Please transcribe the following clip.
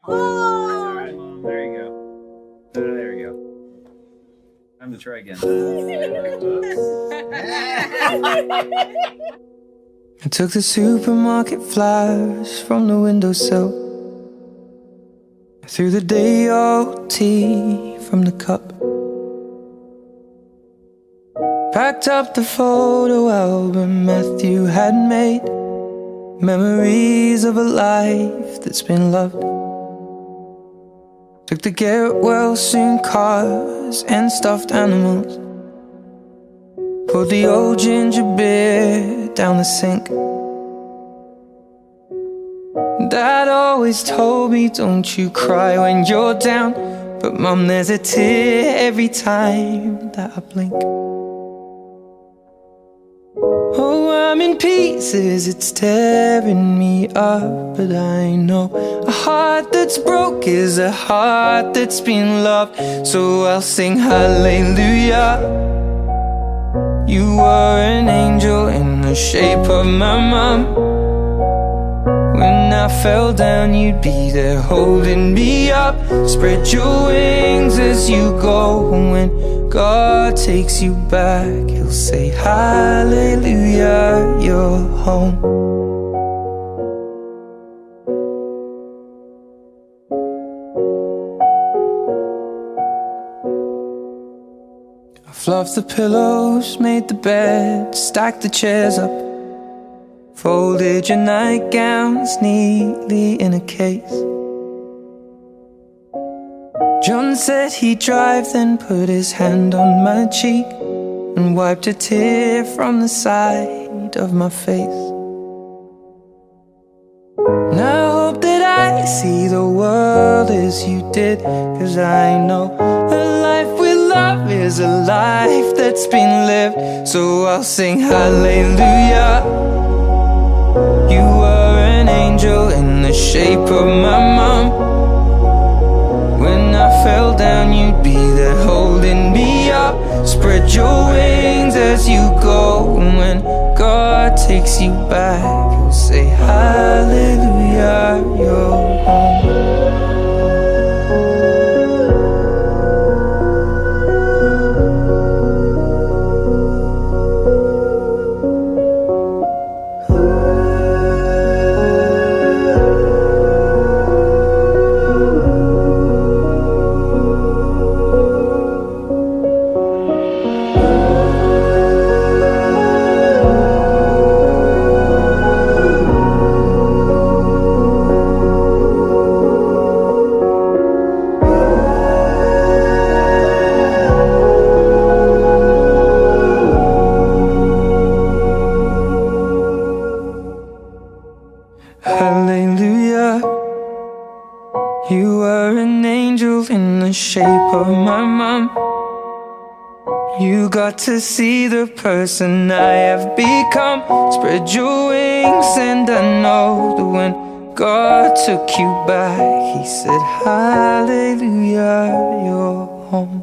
Alright, Mom, there you go. There you go. Time to try again. I took the supermarket flowers from the windowsill. I threw the day-old tea from the cup. Packed up the photo album Matthew had made, memories of a life that's been loved. Took the get-well-soon cars and stuffed animals. Poured the old ginger beer down the sink. Dad always told me, don't you cry when you're down. But Mum, there's a tear every time that I blink. Oh, I'm in pieces, it's tearing me up. But I know a heart that's broke is a heart that's been loved. So I'll sing hallelujah. You were an angel in the shape of my mom. When I fell down, you'd be there holding me up. Spread your wings as you go. When God takes you back, He'll say hallelujah, you're home. I fluffed the pillows, made the bed, stacked the chairs up. Folded your nightgowns neatly in a case. John said he'd drive, then put his hand on my cheek and wiped a tear from the side of my face. And I hope that I see the world as you did, 'cause I know a life with love is a life that's been lived. So I'll sing hallelujah. You were an angel in the shape of my mom. When I fell down, you'd be there holding me up. Spread your wings as you go. And when God takes you back, He'll say hallelujah, you're home. Hallelujah. You were an angel in the shape of my mom. You got to see the person I have become. Spread your wings and I know that when God took you back, He said hallelujah, you're home.